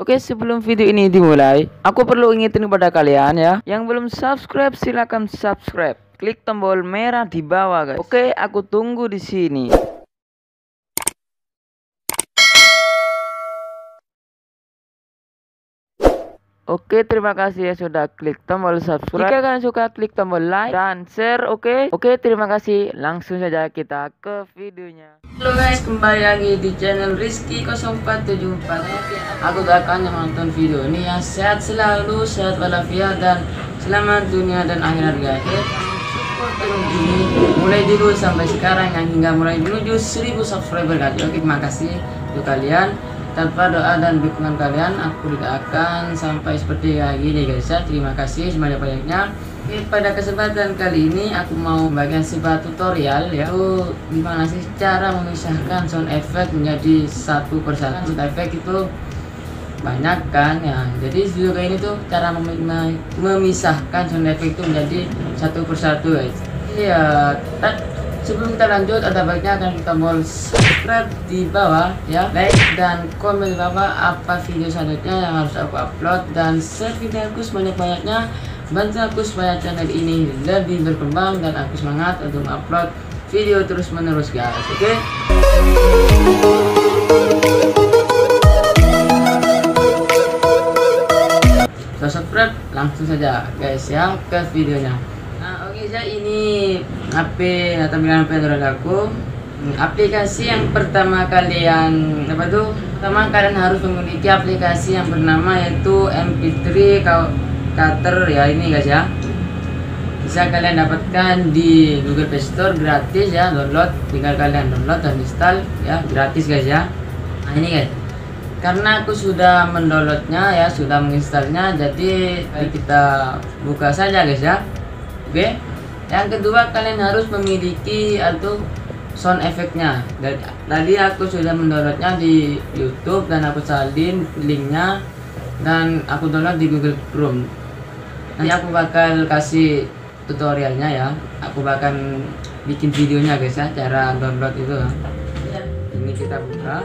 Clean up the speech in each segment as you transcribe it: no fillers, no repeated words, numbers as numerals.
Oke, sebelum video ini dimulai, aku perlu ingetin kepada kalian ya, yang belum subscribe silahkan subscribe. Klik tombol merah di bawah, guys. Oke, aku tunggu di sini. Oke, terima kasih ya sudah klik tombol subscribe. Jika kalian suka, klik tombol like dan share. Oke, terima kasih. Langsung saja kita ke videonya. Halo guys, kembali lagi di channel Rizky0474. Aku doakan yang nonton video ini ya sehat selalu, sehat walafiat dan selamat dunia dan akhirat guys. Support channel ini mulai dulu sampai sekarang yang hingga mulai menuju 1000 subscriber guys. Oke, terima kasih untuk kalian. Tanpa doa dan dukungan kalian, aku tidak akan sampai seperti kayak gini guys ya. Terima kasih sebanyak-banyaknya. Pada kesempatan kali ini aku mau membagikan sebuah tutorial ya. Gimana sih cara memisahkan sound effect menjadi satu persatu. Sound effect itu banyak kan ya. Jadi video kali ini tuh cara memisahkan sound effect itu menjadi satu persatu guys. Ya, sebelum kita lanjut, ada baiknya akan tombol subscribe di bawah ya, like dan komen di bawah apa video selanjutnya yang harus aku upload, dan share video aku sebanyak-banyaknya. Bantu aku supaya channel ini lebih berkembang dan aku semangat untuk upload video terus menerus guys. Oke? Subscribe langsung saja guys ya ke videonya. Nah, oke ya, ini HP atau tampilan HP Android aku. Aplikasi yang pertama kalian kalian harus memiliki aplikasi yang bernama yaitu MP3 Cutter ya, ini guys ya. Bisa kalian dapatkan di Google Play Store gratis ya, download, tinggal kalian download dan install ya, gratis guys ya. Nah ini guys, karena aku sudah mendownloadnya ya, sudah menginstalnya, jadi kita buka saja guys ya. Oke, yang kedua kalian harus memiliki atau sound efeknya. Tadi aku sudah mendownloadnya di YouTube dan aku salin linknya dan aku download di Google Chrome. Nanti aku bakal kasih tutorialnya ya. Aku bakal bikin videonya guys ya, cara download itu. Ini kita buka.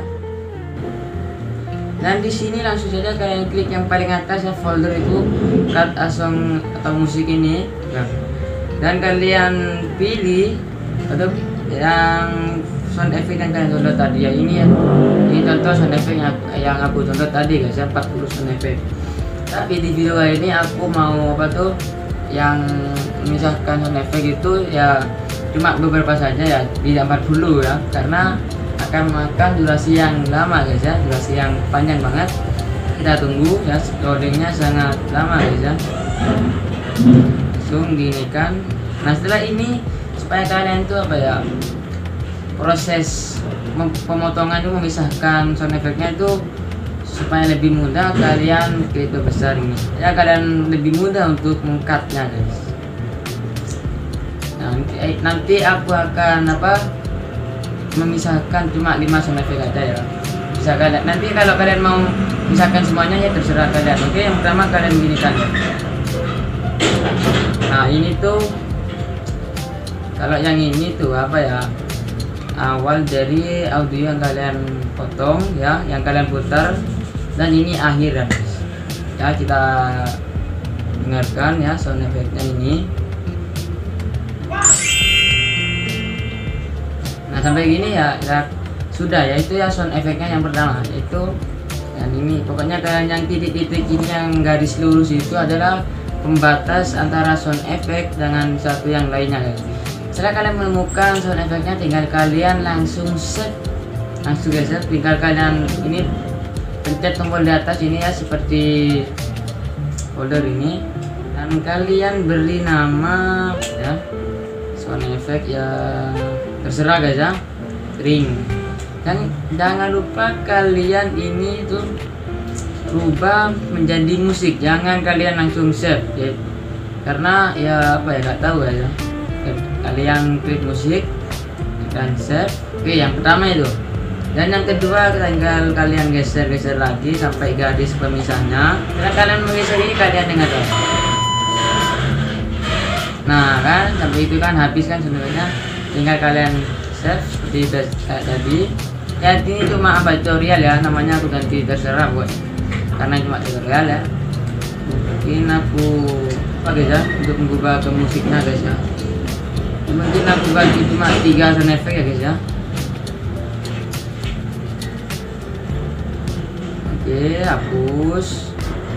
Dan di sini langsung saja kalian klik yang paling atas ya, folder itu cut a song atau musik ini. Dan kalian pilih atau yang sound effect yang kalian download tadi ya, ini ya. Ini contoh sound effect yang aku download tadi guys ya, 40 sound effect. Tapi di video kali ini aku mau yang memisahkan sound effect itu ya cuma beberapa saja ya, tidak 40 ya, karena akan memakan durasi yang lama guys ya, durasi yang panjang banget. Kita tunggu ya, loadingnya sangat lama guys ya. Langsung ginikan. Nah setelah ini, supaya kalian itu proses pemotongan itu memisahkan sound effect-nya itu supaya lebih mudah, kalian klik besar ini ya, kalian lebih mudah untuk mengcutnya guys. Nah, nanti aku akan memisahkan cuma 5 sound effect aja ya. Bisa kalian nanti kalau kalian mau misahkan semuanya ya terserah kalian. Oke, yang pertama kalian ginikan ya. Nah ini tuh, kalau yang ini tuh awal dari audio yang kalian potong ya, yang kalian putar, dan ini akhir ya guys. Ya kita dengarkan ya sound effect-nya ini. Nah sampai gini ya sudah ya, itu ya sound effect-nya yang pertama, itu dan ini pokoknya kalian yang titik-titik ini yang garis lurus itu adalah pembatas antara sound effect dengan satu yang lainnya guys. Setelah kalian menemukan sound effect-nya, tinggal kalian langsung set, langsung guys ya, tinggal kalian ini pencet tombol di atas ini ya, seperti folder ini, dan kalian beri nama ya sound effect ya, terserah guys ya, ring. Dan jangan lupa kalian ini tuh rubah menjadi musik, jangan kalian langsung save ya, karena ya nggak tahu ya. Kalian klik musik dan save. Oke, yang pertama itu. Dan yang kedua tinggal kalian geser-geser lagi sampai garis pemisahnya. Setelah kalian menggeser ini, kalian dengar tuh. Nah kan sampai itu kan habis kan sebenarnya, tinggal kalian save seperti tadi. Ya ini cuma tutorial ya, namanya aku ganti terserah buat. karena cuma tutorial ya. Mungkin aku guys ya untuk mengubah ke musiknya guys ya. Mungkin aku bagi cuma 3 sound effect ya guys ya. Oke, hapus.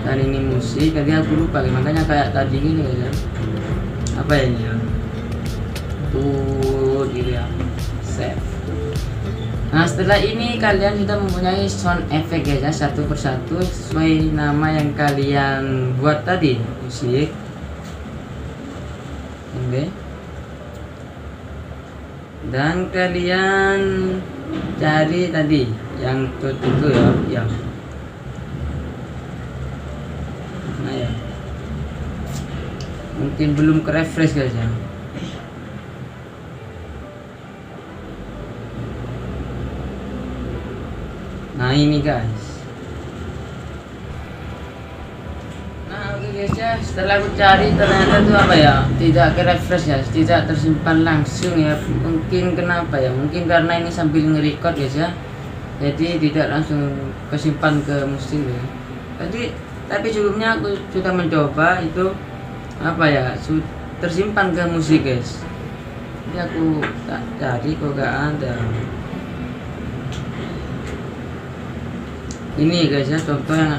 Dan ini musik, tadi aku lupa makanya kayak tadi gini guys ya. Apa ya ini ya? Tuh gitu ya. Save. Nah setelah ini kalian sudah mempunyai sound effect guys ya, satu persatu sesuai nama yang kalian buat tadi, musik. Oke. Dan kalian cari tadi yang itu ya, yang nah ya, mungkin belum ke refresh guys ya. Nah ini guys. Nah oke guys ya, setelah aku cari ternyata itu apa ya, tidak ke refresh ya, tidak tersimpan langsung ya. Mungkin kenapa ya, mungkin karena ini sambil nge-record guys ya, jadi tidak langsung kesimpan ke musik ya. Tapi sebelumnya aku sudah mencoba itu apa ya, tersimpan ke musik guys. Jadi aku tak cari kok gak ada. Ini guys ya, contoh yang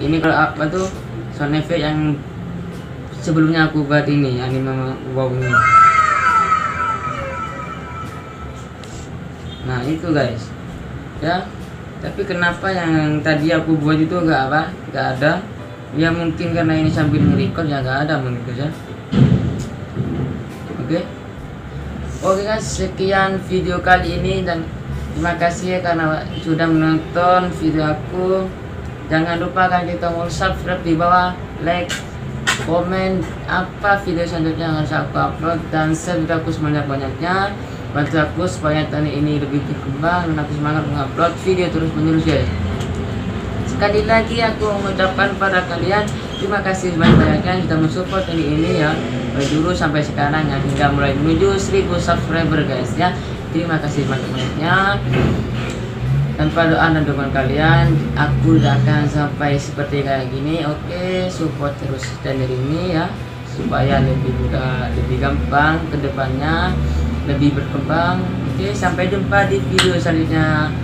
ini kalau apa tuh sound effect yang sebelumnya aku buat ini anime wow ini. Nah itu guys ya, tapi kenapa yang tadi aku buat itu gak ada ya, mungkin karena ini sambil nge-record ya gak ada mungkin guys ya. Oke guys, sekian video kali ini dan terima kasih ya karena sudah menonton video aku. Jangan lupa kalian tombol subscribe di bawah, like, komen apa video selanjutnya yang harus aku upload, dan share video aku sebanyak-banyaknya. Bantu aku supaya channel ini lebih berkembang dan aku semangat mengupload video terus menerus guys. Sekali lagi aku mengucapkan pada kalian terima kasih banyak-banyaknya sudah mensupport channel ini ya, dari dulu sampai sekarang ya, hingga mulai menuju 1000 subscriber guys ya. Terima kasih banyak-banyaknya. Tanpa doa dan dukungan kalian, aku tidak akan sampai seperti kayak gini. Oke, support terus channel ini ya, supaya lebih mudah, lebih gampang ke depannya, lebih berkembang. Oke, sampai jumpa di video selanjutnya.